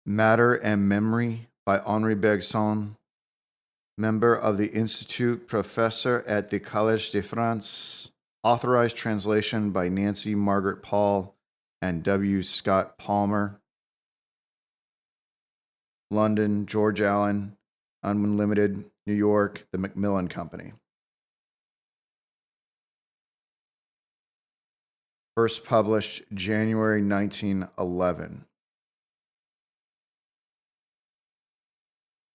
Matter and Memory by Henri Bergson, member of the Institute, professor at the Collège de France, authorized translation by Nancy Margaret Paul and W. Scott Palmer, London, George Allen, Unlimited, New York, the Macmillan Company. First published January 1911.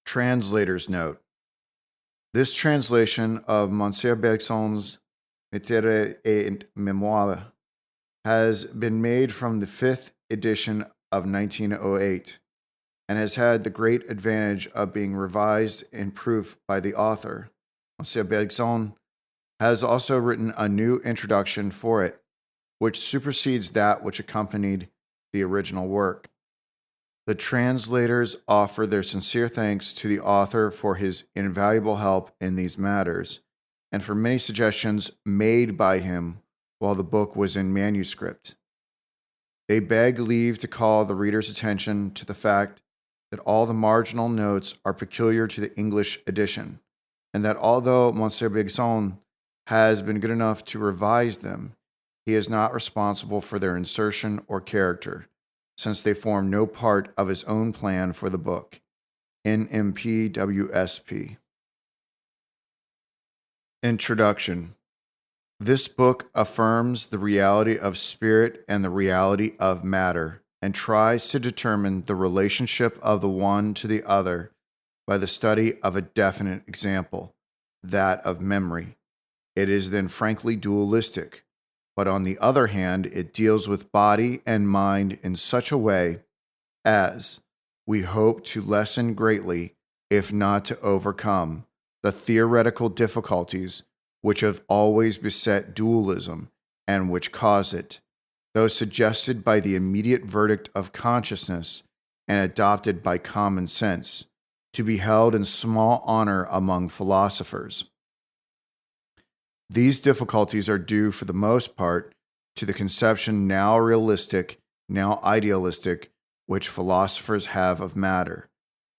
Translator's Note. This translation of Monsieur Bergson's Métier et Mémoire has been made from the fifth edition of 1908 and has had the great advantage of being revised in proof by the author. Monsieur Bergson has also written a new introduction for it, which supersedes that which accompanied the original work. The translators offer their sincere thanks to the author for his invaluable help in these matters, and for many suggestions made by him while the book was in manuscript. They beg leave to call the reader's attention to the fact that all the marginal notes are peculiar to the English edition, and that although Monsieur Bergson has been good enough to revise them, he is not responsible for their insertion or character, since they form no part of his own plan for the book. NMPWSP. Introduction. This book affirms the reality of spirit and the reality of matter, and tries to determine the relationship of the one to the other by the study of a definite example, that of memory. It is then frankly dualistic, but on the other hand, it deals with body and mind in such a way as, we hope, to lessen greatly, if not to overcome, the theoretical difficulties which have always beset dualism and which cause it, though suggested by the immediate verdict of consciousness and adopted by common sense, to be held in small honor among philosophers. These difficulties are due, for the most part, to the conception now realistic, now idealistic, which philosophers have of matter.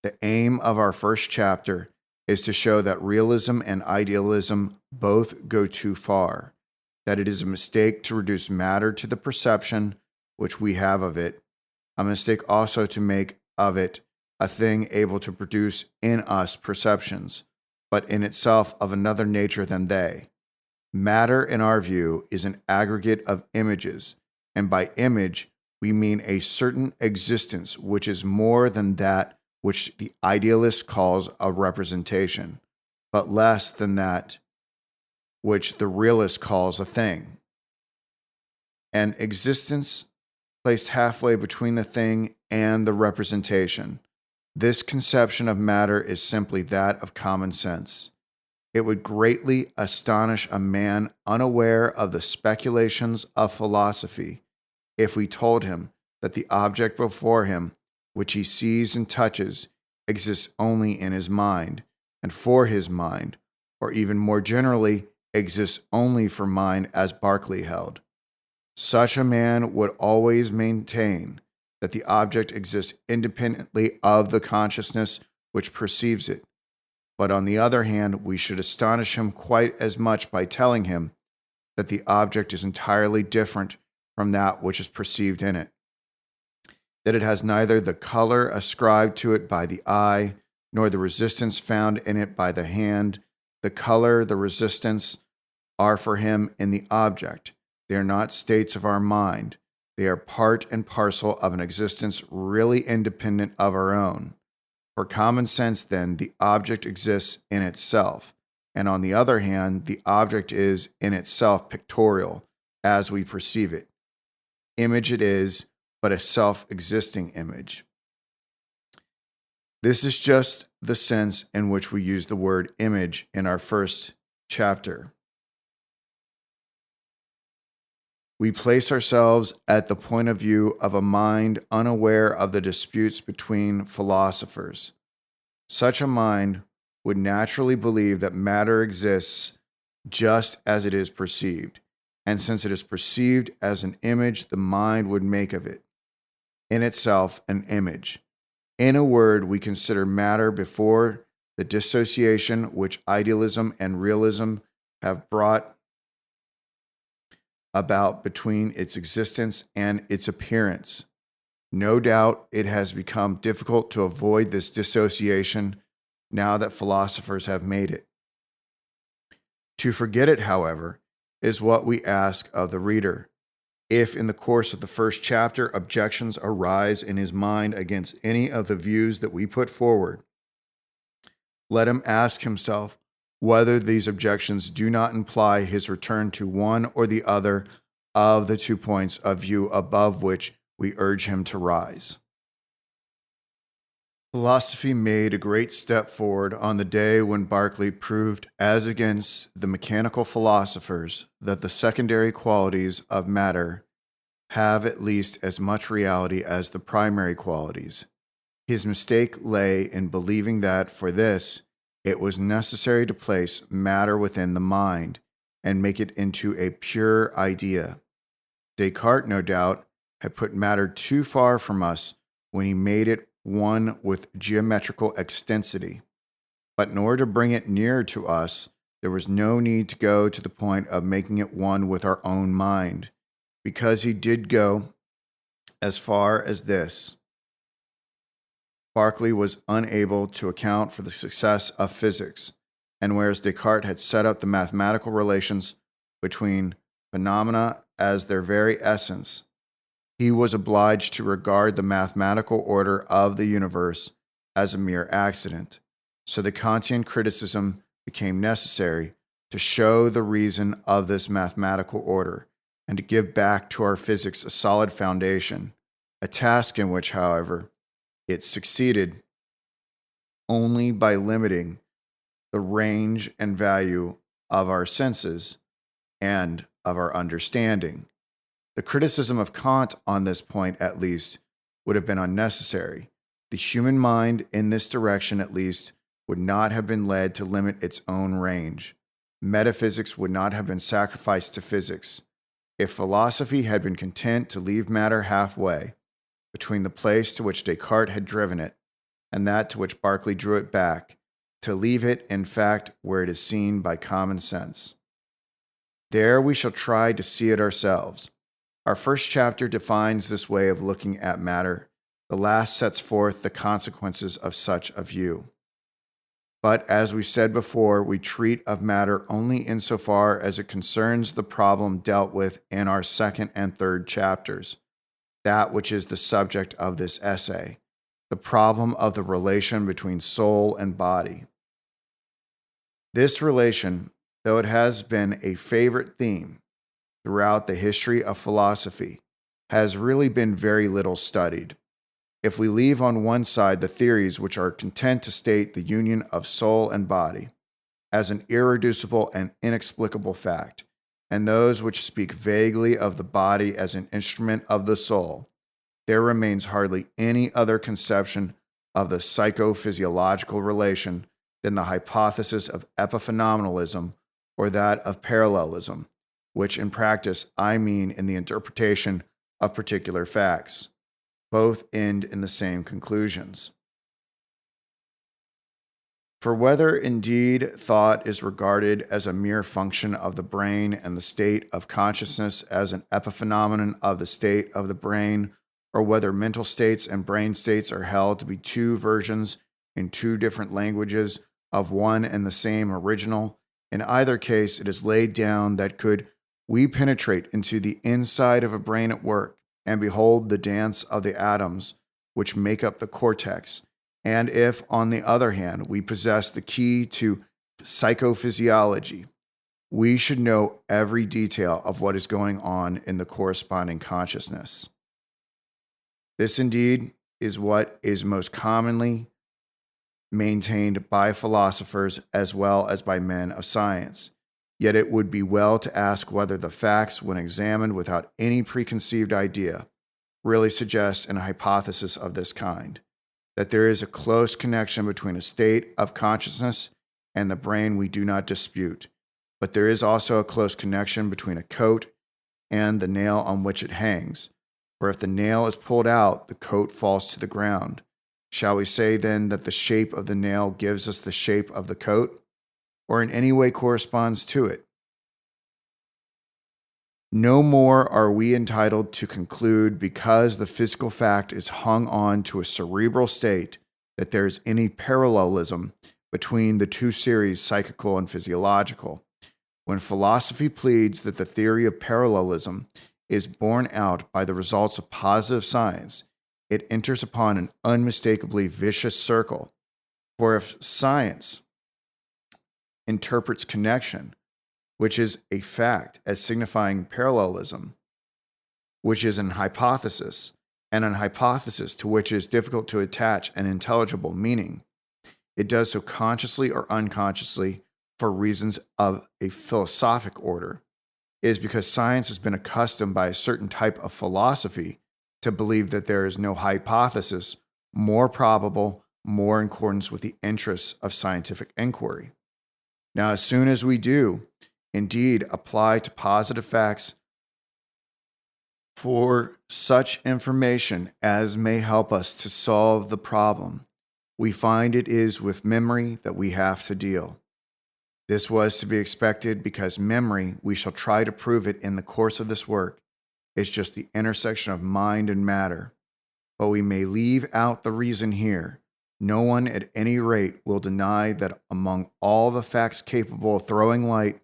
The aim of our first chapter is to show that realism and idealism both go too far, that it is a mistake to reduce matter to the perception which we have of it, a mistake also to make of it a thing able to produce in us perceptions, but in itself of another nature than they. Matter, in our view, is an aggregate of images, and by image we mean a certain existence which is more than that which the idealist calls a representation, but less than that which the realist calls a thing. An existence placed halfway between the thing and the representation. This conception of matter is simply that of common sense. It would greatly astonish a man unaware of the speculations of philosophy if we told him that the object before him, which he sees and touches, exists only in his mind, and for his mind, or even more generally, exists only for mind as Berkeley held. Such a man would always maintain that the object exists independently of the consciousness which perceives it. But on the other hand, we should astonish him quite as much by telling him that the object is entirely different from that which is perceived in it, that it has neither the color ascribed to it by the eye, nor the resistance found in it by the hand. The color, the resistance, are for him in the object. They are not states of our mind. They are part and parcel of an existence really independent of our own. For common sense, then, the object exists in itself, and on the other hand, the object is in itself pictorial, as we perceive it. Image it is, but a self-existing image. This is just the sense in which we use the word image in our first chapter. We place ourselves at the point of view of a mind unaware of the disputes between philosophers. Such a mind would naturally believe that matter exists just as it is perceived, and since it is perceived as an image, the mind would make of it, in itself, an image. In a word, we consider matter before the dissociation which idealism and realism have brought about between its existence and its appearance. No doubt it has become difficult to avoid this dissociation now that philosophers have made it. To forget it, however, is what we ask of the reader. If in the course of the first chapter objections arise in his mind against any of the views that we put forward, let him ask himself whether these objections do not imply his return to one or the other of the 2 points of view above which we urge him to rise. Philosophy made a great step forward on the day when Berkeley proved, as against the mechanical philosophers, that the secondary qualities of matter have at least as much reality as the primary qualities. His mistake lay in believing that for this, it was necessary to place matter within the mind and make it into a pure idea. Descartes, no doubt, had put matter too far from us when he made it one with geometrical extensity. But in order to bring it nearer to us, there was no need to go to the point of making it one with our own mind, because he did go as far as this. Berkeley was unable to account for the success of physics, and whereas Descartes had set up the mathematical relations between phenomena as their very essence, he was obliged to regard the mathematical order of the universe as a mere accident. So the Kantian criticism became necessary to show the reason of this mathematical order and to give back to our physics a solid foundation, a task in which, however, it succeeded only by limiting the range and value of our senses and of our understanding. The criticism of Kant on this point, at least, would have been unnecessary. The human mind, in this direction at least, would not have been led to limit its own range. Metaphysics would not have been sacrificed to physics. If philosophy had been content to leave matter halfway, between the place to which Descartes had driven it and that to which Berkeley drew it back, to leave it, in fact, where it is seen by common sense. There we shall try to see it ourselves. Our first chapter defines this way of looking at matter. The last sets forth the consequences of such a view. But as we said before, we treat of matter only insofar as it concerns the problem dealt with in our second and third chapters, that which is the subject of this essay, the problem of the relation between soul and body. This relation, though it has been a favorite theme throughout the history of philosophy, has really been very little studied. If we leave on one side the theories which are content to state the union of soul and body as an irreducible and inexplicable fact, and those which speak vaguely of the body as an instrument of the soul, there remains hardly any other conception of the psychophysiological relation than the hypothesis of epiphenomenalism or that of parallelism, which in practice I mean in the interpretation of particular facts. Both end in the same conclusions. For whether indeed thought is regarded as a mere function of the brain and the state of consciousness as an epiphenomenon of the state of the brain, or whether mental states and brain states are held to be two versions in two different languages of one and the same original, in either case it is laid down that could we penetrate into the inside of a brain at work and behold the dance of the atoms which make up the cortex, and if, on the other hand, we possess the key to psychophysiology, we should know every detail of what is going on in the corresponding consciousness. This indeed is what is most commonly maintained by philosophers as well as by men of science. Yet it would be well to ask whether the facts, when examined without any preconceived idea, really suggest an hypothesis of this kind, that there is a close connection between a state of consciousness and the brain we do not dispute, but there is also a close connection between a coat and the nail on which it hangs, for if the nail is pulled out, the coat falls to the ground. Shall we say then that the shape of the nail gives us the shape of the coat, or in any way corresponds to it? No more are we entitled to conclude because the physical fact is hung on to a cerebral state that there is any parallelism between the two series, psychical and physiological. When philosophy pleads that the theory of parallelism is borne out by the results of positive science, it enters upon an unmistakably vicious circle. For if science interprets connection, which is a fact, as signifying parallelism, which is an hypothesis, and an hypothesis to which it is difficult to attach an intelligible meaning, it does so consciously or unconsciously for reasons of a philosophic order. It is because science has been accustomed by a certain type of philosophy to believe that there is no hypothesis more probable, more in accordance with the interests of scientific inquiry. Now, as soon as we do, indeed, apply to positive facts for such information as may help us to solve the problem, we find it is with memory that we have to deal. This was to be expected because memory, we shall try to prove it in the course of this work, is just the intersection of mind and matter. But we may leave out the reason here. No one at any rate will deny that among all the facts capable of throwing light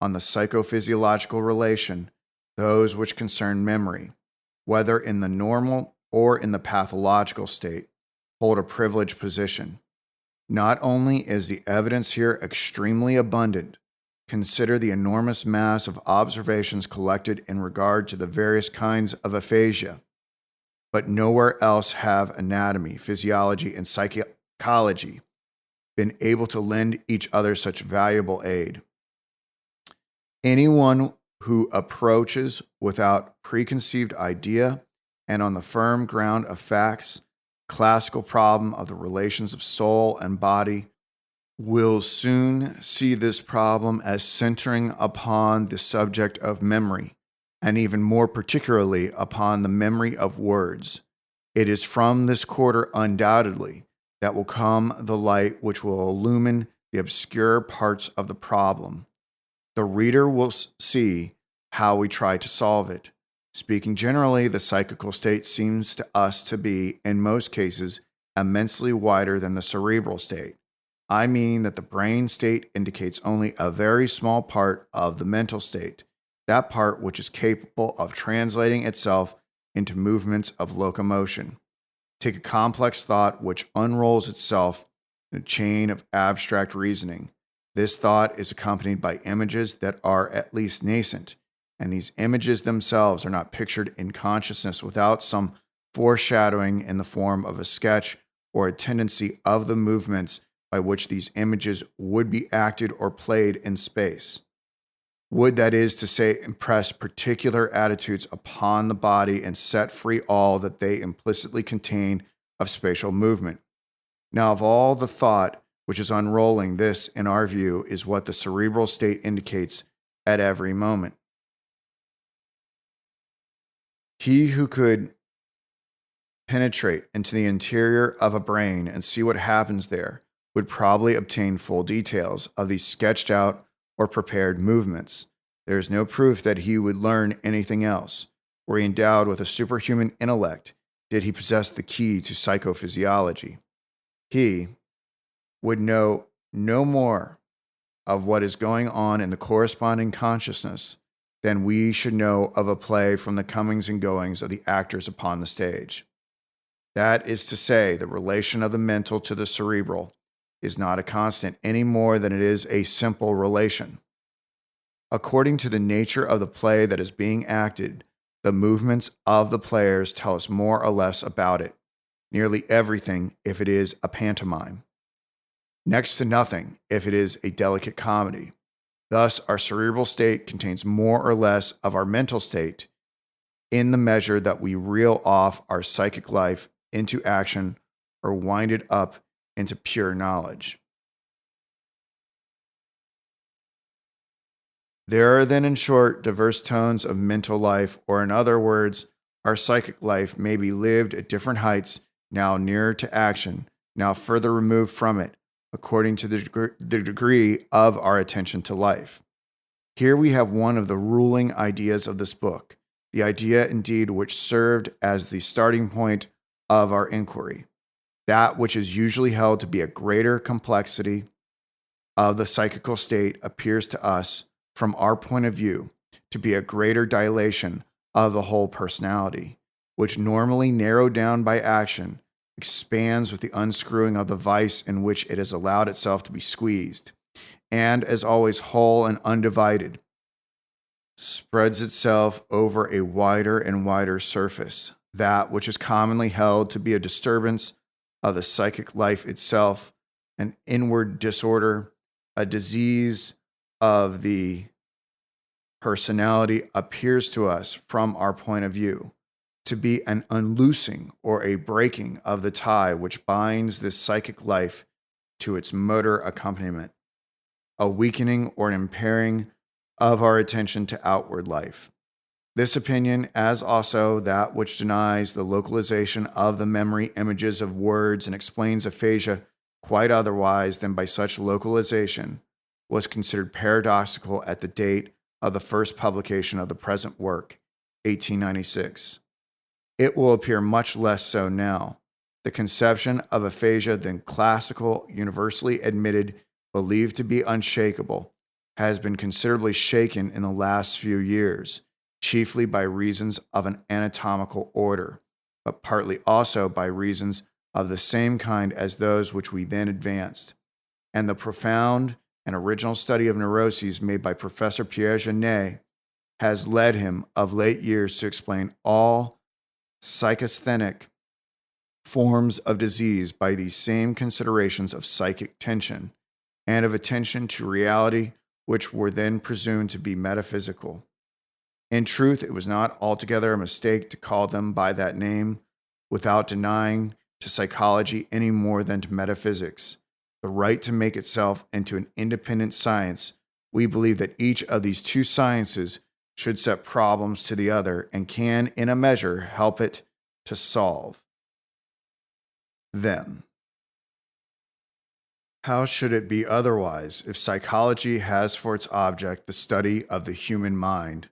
on the psychophysiological relation, those which concern memory, whether in the normal or in the pathological state, hold a privileged position. Not only is the evidence here extremely abundant, consider the enormous mass of observations collected in regard to the various kinds of aphasia, but nowhere else have anatomy, physiology, and psychology been able to lend each other such valuable aid. Anyone who approaches without preconceived idea and on the firm ground of facts, classical problem of the relations of soul and body, will soon see this problem as centering upon the subject of memory, and even more particularly upon the memory of words. It is from this quarter undoubtedly that will come the light which will illumine the obscure parts of the problem. The reader will see how we try to solve it. Speaking generally, the psychical state seems to us to be, in most cases, immensely wider than the cerebral state. I mean that the brain state indicates only a very small part of the mental state, that part which is capable of translating itself into movements of locomotion. Take a complex thought which unrolls itself in a chain of abstract reasoning. This thought is accompanied by images that are at least nascent, and these images themselves are not pictured in consciousness without some foreshadowing in the form of a sketch or a tendency of the movements by which these images would be acted or played in space. Would, that is to say, impress particular attitudes upon the body and set free all that they implicitly contain of spatial movement. Now, of all the thought which is unrolling, this, in our view, is what the cerebral state indicates at every moment. He who could penetrate into the interior of a brain and see what happens there would probably obtain full details of these sketched out or prepared movements. There is no proof that he would learn anything else. Were he endowed with a superhuman intellect, did he possess the key to psychophysiology, he would know no more of what is going on in the corresponding consciousness than we should know of a play from the comings and goings of the actors upon the stage. That is to say, the relation of the mental to the cerebral is not a constant any more than it is a simple relation. According to the nature of the play that is being acted, the movements of the players tell us more or less about it, nearly everything if it is a pantomime, next to nothing if it is a delicate comedy. Thus, our cerebral state contains more or less of our mental state in the measure that we reel off our psychic life into action or wind it up into pure knowledge. There are then, in short, diverse tones of mental life, or in other words, our psychic life may be lived at different heights now nearer to action, now further removed from it, according to the degree of our attention to life. Here we have one of the ruling ideas of this book, the idea indeed which served as the starting point of our inquiry, that which is usually held to be a greater complexity of the psychical state appears to us, from our point of view, to be a greater dilation of the whole personality, which normally narrowed down by action, expands with the unscrewing of the vice in which it has allowed itself to be squeezed, and, as always whole and undivided, spreads itself over a wider and wider surface, that which is commonly held to be a disturbance of the psychic life itself, an inward disorder, a disease of the personality, appears to us, from our point of view, to be an unloosing or a breaking of the tie which binds this psychic life to its motor accompaniment, a weakening or an impairing of our attention to outward life. This opinion, as also that which denies the localization of the memory images of words and explains aphasia quite otherwise than by such localization, was considered paradoxical at the date of the first publication of the present work, 1896. It will appear much less so now. The conception of aphasia, then classical, universally admitted, believed to be unshakable, has been considerably shaken in the last few years, chiefly by reasons of an anatomical order, but partly also by reasons of the same kind as those which we then advanced. And the profound and original study of neuroses made by Professor Pierre Genet has led him of late years to explain all psychasthenic forms of disease by these same considerations of psychic tension and of attention to reality, which were then presumed to be metaphysical. In truth, it was not altogether a mistake to call them by that name, without denying to psychology any more than to metaphysics the right to make itself into an independent science. We believe that each of these two sciences should set problems to the other and can, in a measure, help it to solve them. How should it be otherwise if psychology has for its object the study of the human mind,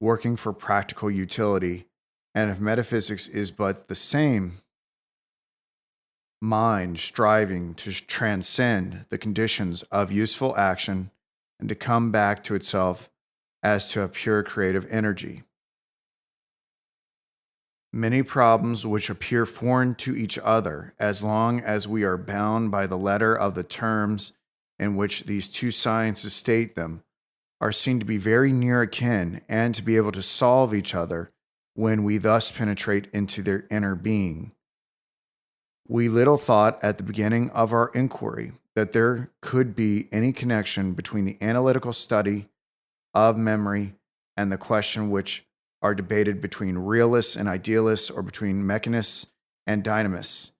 working for practical utility, and if metaphysics is but the same mind striving to transcend the conditions of useful action and to come back to itself as to a pure creative energy? Many problems which appear foreign to each other, as long as we are bound by the letter of the terms in which these two sciences state them, are seen to be very near akin and to be able to solve each other when we thus penetrate into their inner being. We little thought at the beginning of our inquiry that there could be any connection between the analytical study of memory and the question which are debated between realists and idealists, or between mechanists and dynamists,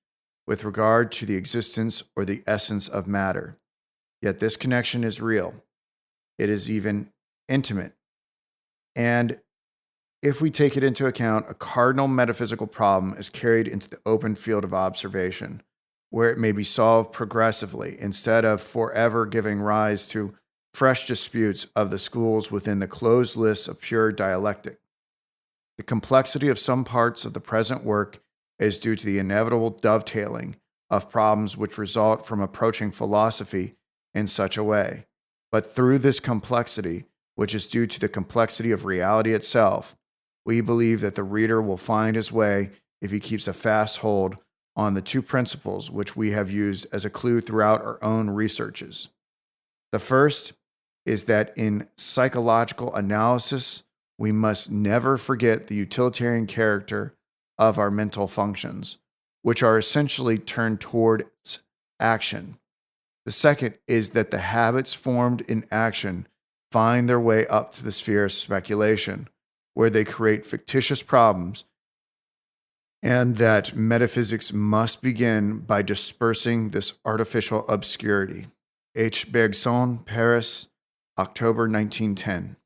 with regard to the existence or the essence of matter. Yet this connection is real. It is even intimate. And if we take it into account, a cardinal metaphysical problem is carried into the open field of observation, where it may be solved progressively, instead of forever giving rise to fresh disputes of the schools within the closed lists of pure dialectic. The complexity of some parts of the present work is due to the inevitable dovetailing of problems which result from approaching philosophy in such a way. But through this complexity, which is due to the complexity of reality itself, we believe that the reader will find his way if he keeps a fast hold on the two principles which we have used as a clue throughout our own researches. The first is that in psychological analysis, we must never forget the utilitarian character of our mental functions, which are essentially turned towards action. The second is that the habits formed in action find their way up to the sphere of speculation, where they create fictitious problems, and that metaphysics must begin by dispersing this artificial obscurity. H. Bergson, Paris, October 1910.